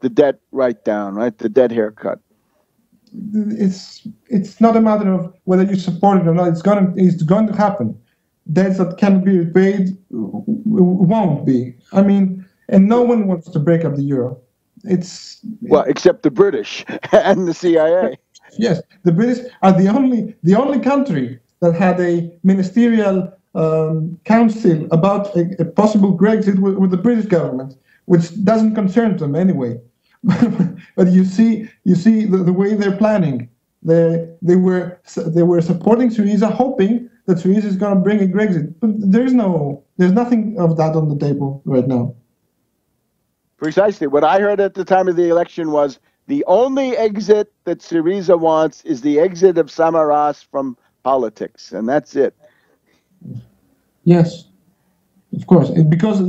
debt write-down, right? The debt haircut. It's not a matter of whether you support it or not. It's going to happen. Debts that can be repaid won't be. I mean, and no one wants to break up the euro. Well, except the British and the CIA. Yes, the British are the only country that had a ministerial council about a possible Brexit with the British government, which doesn't concern them anyway. But you see the way they're planning. They were supporting Syriza, hoping that Syriza is going to bring a Brexit. But there's nothing of that on the table right now. Precisely. What I heard at the time of the election was the only exit that Syriza wants is the exit of Samaras from politics, and that's it. Yes, of course, because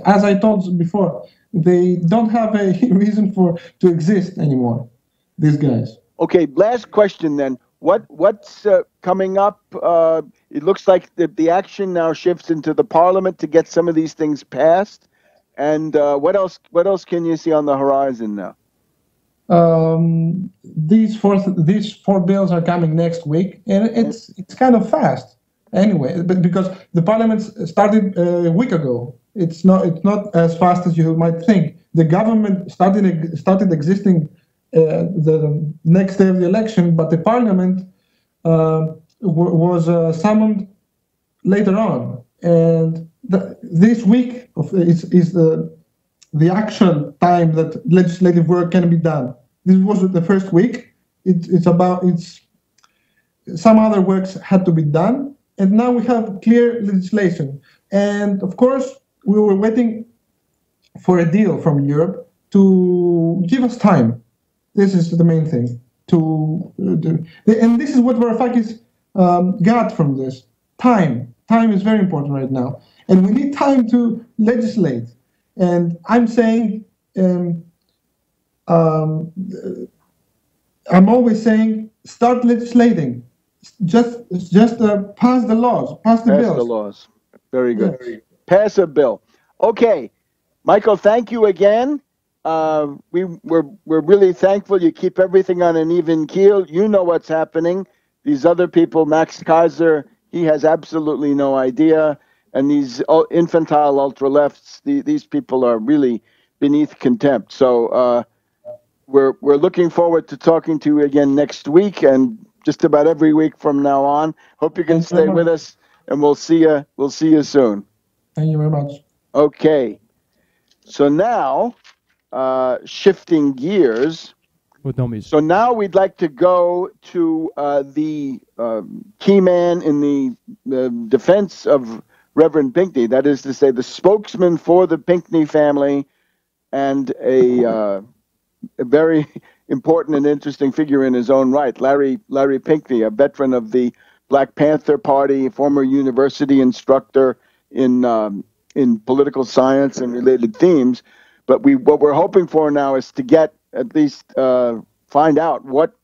as I told before, they don't have a reason to exist anymore. These guys. Okay, last question then. What's coming up? It looks like the action now shifts into the parliament to get some of these things passed. And what else can you see on the horizon now? These four bills are coming next week, and it's kind of fast anyway. But because the parliament started a week ago, it's not as fast as you might think. The government started existing the next day of the election, but the parliament was summoned later on, and this week is the actual time that legislative work can be done. This was the first week. It's some other works had to be done, and now we have clear legislation. And of course, we were waiting for a deal from Europe to give us time. This is the main thing. And this is what Varoufakis got from this. Time. Time is very important right now. And we need time to legislate. And I'm saying, I'm always saying, start legislating. Just pass the laws, pass the bills. Pass the laws. Very good. Yes. Pass a bill. Okay. Michael, thank you again. We're really thankful you keep everything on an even keel. You know what's happening. These other people, Max Kaiser, he has absolutely no idea. And these infantile ultra-lefts, these people are really beneath contempt. So we're looking forward to talking to you again next week and just about every week from now on. Hope you can stay with us, and we'll see you. We'll see you soon. Thank you very much. Okay. So now, shifting gears. So now we'd like to go to the key man in the defense of Reverend Pinckney, that is to say, the spokesman for the Pinckney family, and a very important and interesting figure in his own right, Larry Pinckney, a veteran of the Black Panther Party, former university instructor in political science and related themes. But what we're hoping for now is to get at least find out what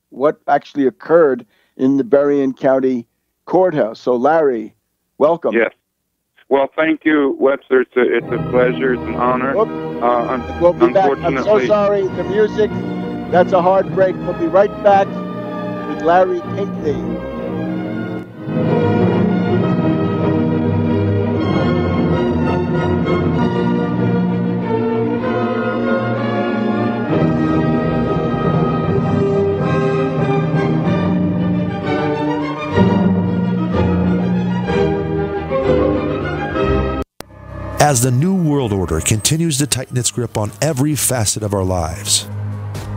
actually occurred in the Berrien County courthouse. So, Larry, welcome. Yes. Well, thank you, Webster. It's a pleasure. It's an honor. We'll be back. I'm so sorry. The music, that's a hard break. We'll be right back with Larry Pinckney. As the New World Order continues to tighten its grip on every facet of our lives,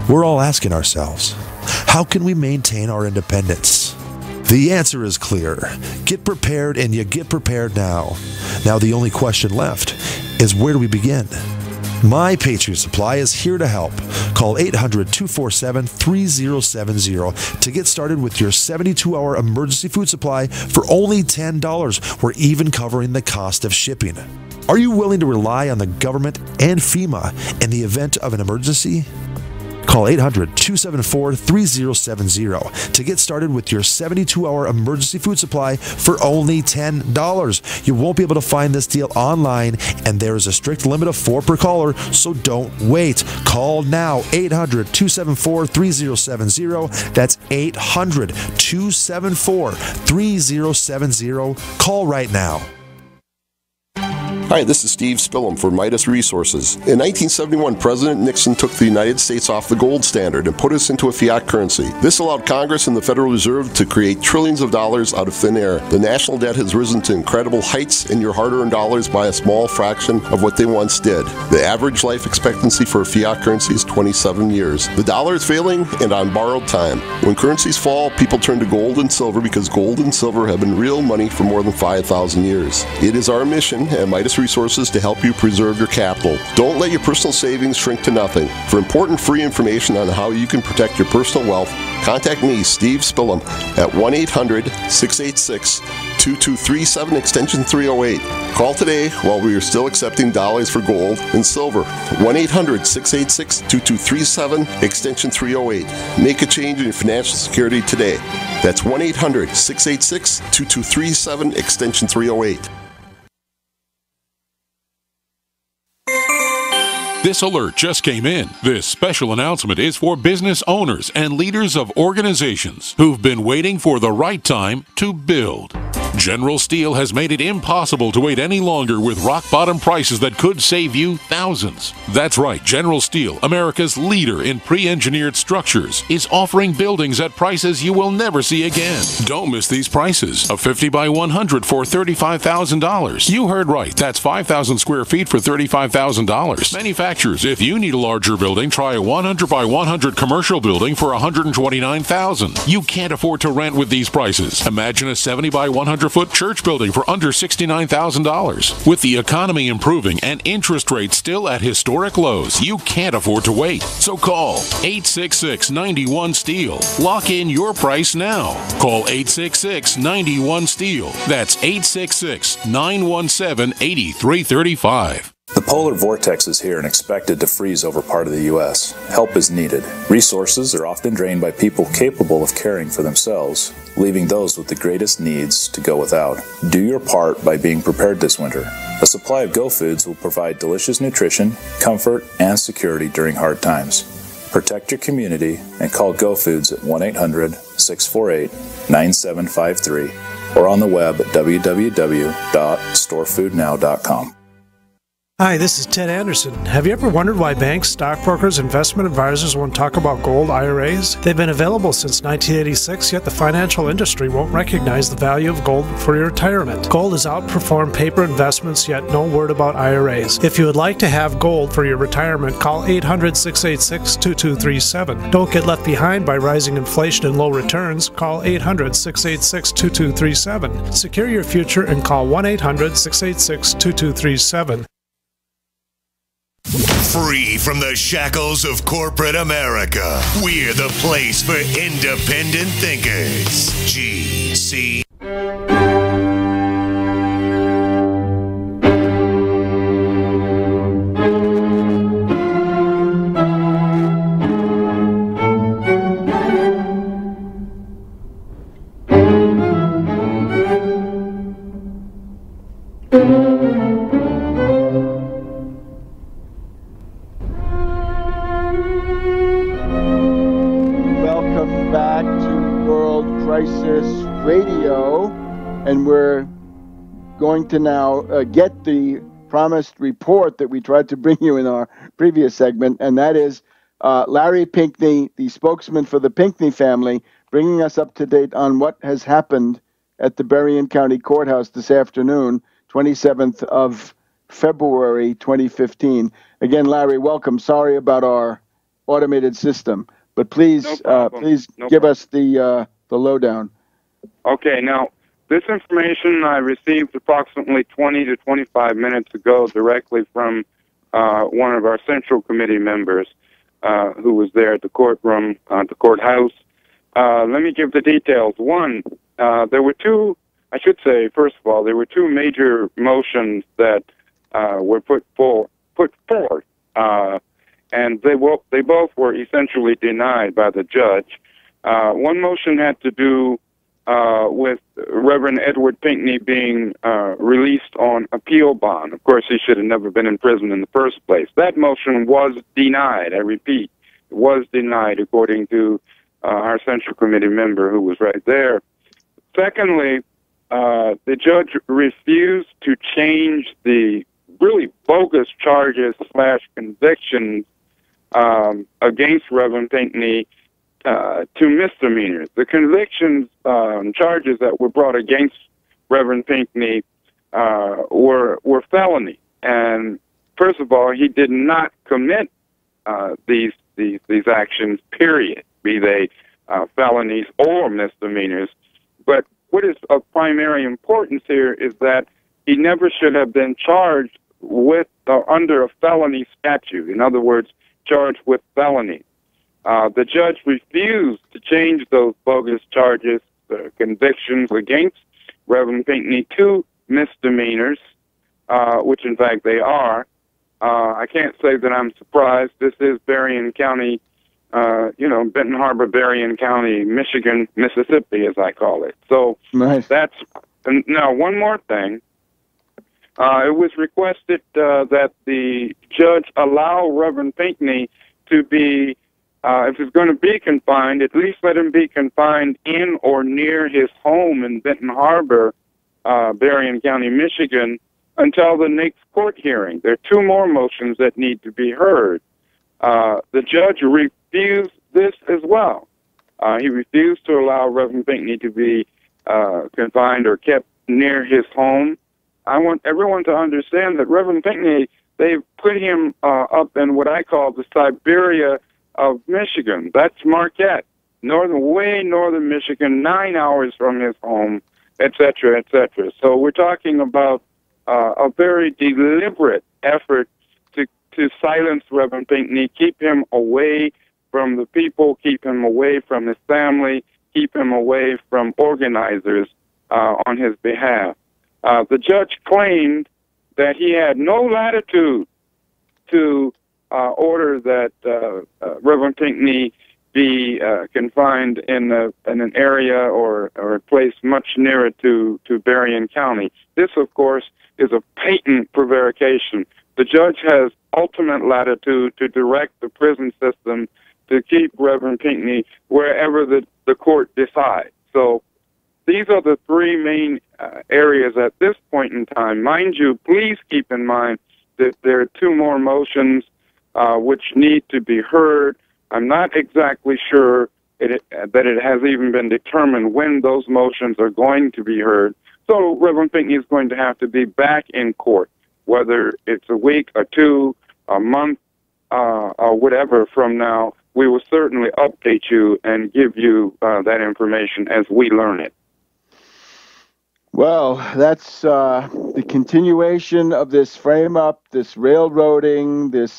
we're all asking ourselves, how can we maintain our independence? The answer is clear. Get prepared, and you get prepared now. Now the only question left is, where do we begin? My Patriot Supply is here to help. Call 800-247-3070 to get started with your 72-hour emergency food supply for only $10. We're even covering the cost of shipping. Are you willing to rely on the government and FEMA in the event of an emergency? Call 800-274-3070 to get started with your 72-hour emergency food supply for only $10. You won't be able to find this deal online, and there is a strict limit of 4 per caller, so don't wait. Call now, 800-274-3070. That's 800-274-3070. Call right now. Hi, this is Steve Spillum for Midas Resources. In 1971, President Nixon took the United States off the gold standard and put us into a fiat currency. This allowed Congress and the Federal Reserve to create trillions of dollars out of thin air. The national debt has risen to incredible heights, and your hard-earned dollars by a small fraction of what they once did. The average life expectancy for a fiat currency is 27 years. The dollar is failing and on borrowed time. When currencies fall, people turn to gold and silver because gold and silver have been real money for more than 5,000 years. It is our mission at Midas Resources to help you preserve your capital. Don't let your personal savings shrink to nothing. For important free information on how you can protect your personal wealth, contact me, Steve Spillum, at 1-800-686-2237, extension 308. Call today while we are still accepting dollars for gold and silver. 1-800-686-2237, extension 308. Make a change in your financial security today. That's 1-800-686-2237, extension 308. This alert just came in. This special announcement is for business owners and leaders of organizations who've been waiting for the right time to build. General Steel has made it impossible to wait any longer with rock-bottom prices that could save you thousands. That's right, General Steel, America's leader in pre-engineered structures, is offering buildings at prices you will never see again. Don't miss these prices. A 50 by 100 for $35,000. You heard right, that's 5,000 square feet for $35,000. Manufacturers, if you need a larger building, try a 100 by 100 commercial building for $129,000. You can't afford to rent with these prices. Imagine a 70 by 100-foot church building for under $69,000. With the economy improving and interest rates still at historic lows, you can't afford to wait. So call 866-91-STEEL. Lock in your price now. Call 866-91-STEEL. That's 866-917-8335. The polar vortex is here and expected to freeze over part of the U.S. Help is needed. Resources are often drained by people capable of caring for themselves, leaving those with the greatest needs to go without. Do your part by being prepared this winter. A supply of Go Foods will provide delicious nutrition, comfort, and security during hard times. Protect your community and call Go Foods at 1-800-648-9753 or on the web at www.storefoodnow.com. Hi, this is Ted Anderson. Have you ever wondered why banks, stockbrokers, investment advisors won't talk about gold IRAs? They've been available since 1986, yet the financial industry won't recognize the value of gold for your retirement. Gold has outperformed paper investments, yet no word about IRAs. If you would like to have gold for your retirement, call 800-686-2237. Don't get left behind by rising inflation and low returns. Call 800-686-2237. Secure your future and call 1-800-686-2237. Free from the shackles of corporate America, we're the place for independent thinkers. GC. And we're going to now get the promised report that we tried to bring you in our previous segment, and that is Larry Pinckney, the spokesman for the Pinckney family, bringing us up to date on what has happened at the Berrien County Courthouse this afternoon, 27th of February 2015. Again, Larry, welcome. Sorry about our automated system, but please, give us the lowdown. Okay, now, this information I received approximately 20 to 25 minutes ago directly from one of our Central Committee members who was there at the courtroom, the courthouse. Let me give the details. One, there were two, I should say, first of all, there were two major motions that were put forth and they both were essentially denied by the judge. One motion had to do with Reverend Edward Pinckney being released on appeal bond. Of course, he should have never been in prison in the first place. That motion was denied. I repeat, it was denied according to our Central Committee member who was right there. Secondly, the judge refused to change the really bogus charges / convictions against Reverend Pinckney to misdemeanors. The convictions charges that were brought against Reverend Pinckney were felony. And first of all, he did not commit these actions, period, be they felonies or misdemeanors. But what is of primary importance here is that he never should have been charged with under a felony statute. In other words, charged with felony. The judge refused to change those bogus charges, convictions against Reverend Pinckney to misdemeanors, which in fact they are. I can't say that I'm surprised. This is Berrien County, Benton Harbor, Berrien County, Michigan, Mississippi, as I call it. So nice. Now one more thing. It was requested that the judge allow Reverend Pinckney to be, if he's going to be confined, at least let him be confined in or near his home in Benton Harbor, Berrien County, Michigan, until the next court hearing. There are two more motions that need to be heard. The judge refused this as well. He refused to allow Reverend Pinckney to be confined or kept near his home. I want everyone to understand that Reverend Pinckney, they've put him up in what I call the Siberia of Michigan. That's Marquette, way northern Michigan, 9 hours from his home, et cetera, et cetera. So we're talking about a very deliberate effort to silence Reverend Pinckney, keep him away from the people, keep him away from his family, keep him away from organizers on his behalf. The judge claimed that he had no latitude to order that Reverend Pinckney be confined in an area or a place much nearer to Berrien County. This, of course, is a patent prevarication. The judge has ultimate latitude to direct the prison system to keep Reverend Pinckney wherever the court decides. So these are the three main areas at this point in time. Mind you, please keep in mind that there are two more motions which need to be heard. I'm not exactly sure that it has even been determined when those motions are going to be heard. So Reverend Pinckney is going to have to be back in court, whether it's a week or two, a month, or whatever from now. We will certainly update you and give you that information as we learn it. Well, that's the continuation of this frame-up, this railroading, this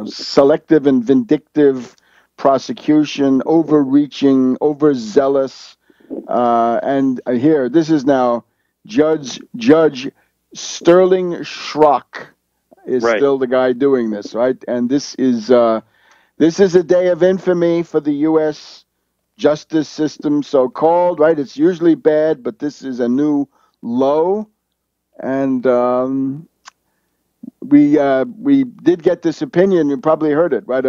selective and vindictive prosecution, overreaching, overzealous, and here this is now Judge Sterling Schrock is right. Still the guy doing this, right? And this is a day of infamy for the U.S. justice system, so-called, right? It's usually bad, but this is a new low. And we did get this opinion. You probably heard it, right?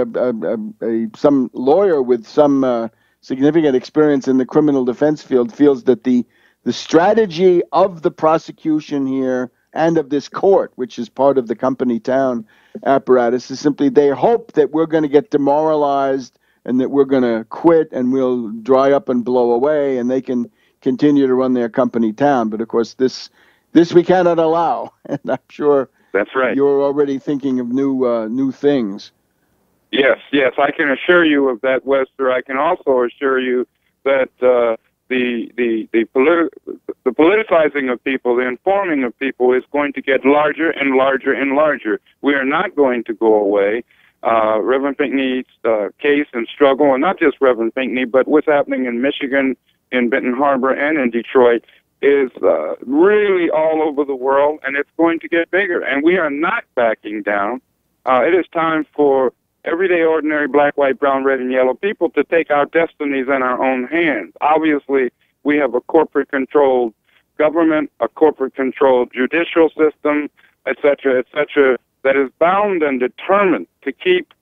Some lawyer with some significant experience in the criminal defense field feels that the strategy of the prosecution here and of this court, which is part of the company town apparatus, is simply they hope that we're going to get demoralized and that we're going to quit and we'll dry up and blow away and they can continue to run their company town. But of course, this we cannot allow. And I'm sure that's right. You're already thinking of new things. Yes, I can assure you of that, Webster. I can also assure you that the politicizing of people, the informing of people, is going to get larger and larger and larger. We are not going to go away. Reverend Pinckney's case and struggle, and not just Reverend Pinckney, but what's happening in Michigan, in Benton Harbor, and in Detroit, is really all over the world, and it's going to get bigger. And we are not backing down. It is time for everyday, ordinary black, white, brown, red, and yellow people to take our destinies in our own hands. Obviously, we have a corporate-controlled government, a corporate-controlled judicial system, et cetera, that is bound and determined to keep